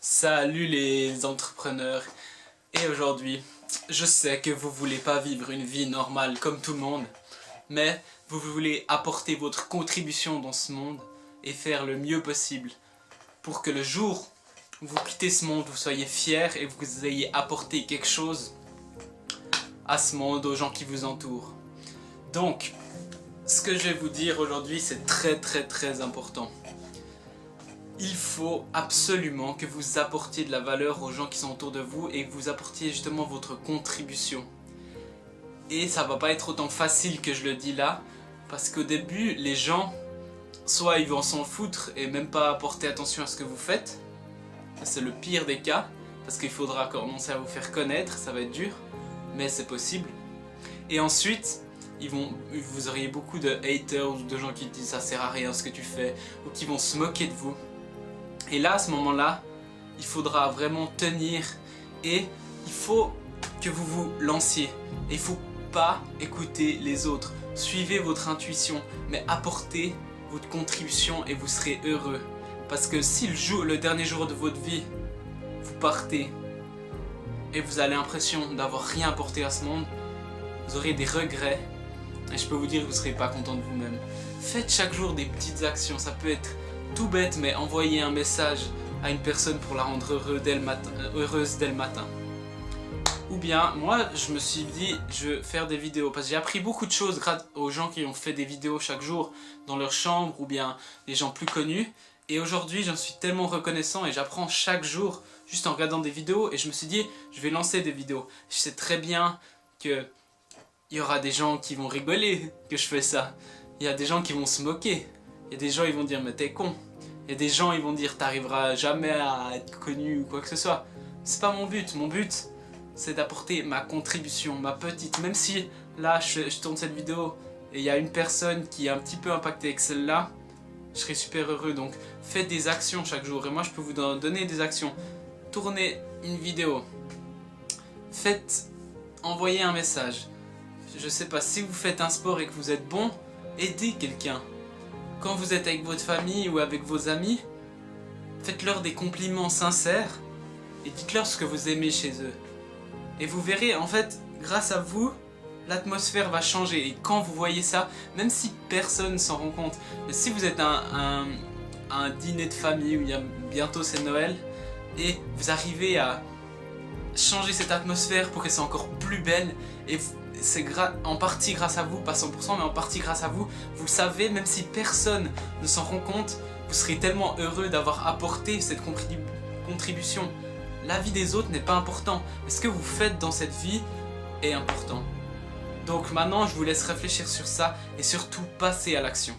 Salut les entrepreneurs. Et aujourd'hui, je sais que vous voulez pas vivre une vie normale comme tout le monde, mais vous voulez apporter votre contribution dans ce monde et faire le mieux possible pour que le jour où vous quittez ce monde, vous soyez fiers et vous ayez apporté quelque chose à ce monde, aux gens qui vous entourent. Donc, ce que je vais vous dire aujourd'hui, c'est très important. Il faut absolument que vous apportiez de la valeur aux gens qui sont autour de vous et que vous apportiez justement votre contribution. Et ça va pas être autant facile que je le dis là, parce qu'au début, les gens, soit ils vont s'en foutre et même pas porter attention à ce que vous faites. C'est le pire des cas, parce qu'il faudra commencer à vous faire connaître, ça va être dur, mais c'est possible. Et ensuite, vous auriez beaucoup de haters ou de gens qui disent ça sert à rien ce que tu fais, ou qui vont se moquer de vous. Et là, à ce moment-là, il faudra vraiment tenir et il faut que vous vous lanciez. Et il ne faut pas écouter les autres. Suivez votre intuition, mais apportez votre contribution et vous serez heureux. Parce que si le dernier jour de votre vie, vous partez et vous avez l'impression d'avoir rien apporté à ce monde, vous aurez des regrets. Et je peux vous dire que vous ne serez pas content de vous-même. Faites chaque jour des petites actions, ça peut être tout bête, mais envoyer un message à une personne pour la rendre heureuse dès le matin. Ou bien, moi, je me suis dit, je vais faire des vidéos, parce que j'ai appris beaucoup de choses grâce aux gens qui ont fait des vidéos chaque jour dans leur chambre, ou bien des gens plus connus. Et aujourd'hui, j'en suis tellement reconnaissant et j'apprends chaque jour, juste en regardant des vidéos, et je me suis dit, je vais lancer des vidéos. Je sais très bien que il y aura des gens qui vont rigoler que je fais ça. Il y a des gens qui vont se moquer. Il y a des gens qui vont dire mais t'es con. Il y a des gens qui vont dire t'arriveras jamais à être connu ou quoi que ce soit. C'est pas mon but. Mon but c'est d'apporter ma contribution, ma petite. Même si là je tourne cette vidéo et il y a une personne qui est un petit peu impactée avec celle-là, je serai super heureux. Donc faites des actions chaque jour. Et moi je peux vous donner des actions. Tournez une vidéo. Envoyez un message. Je sais pas, si vous faites un sport et que vous êtes bon, aidez quelqu'un. Quand vous êtes avec votre famille ou avec vos amis, faites-leur des compliments sincères et dites-leur ce que vous aimez chez eux. Et vous verrez, en fait, grâce à vous, l'atmosphère va changer. Et quand vous voyez ça, même si personne s'en rend compte, mais si vous êtes à un dîner de famille où bientôt c'est Noël, et vous arrivez à changer cette atmosphère pour qu'elle soit encore plus belle, et c'est en partie grâce à vous, pas 100%, mais en partie grâce à vous. Vous le savez, même si personne ne s'en rend compte, vous serez tellement heureux d'avoir apporté cette contribution. La vie des autres n'est pas important, mais ce que vous faites dans cette vie est important. Donc maintenant, je vous laisse réfléchir sur ça et surtout passer à l'action.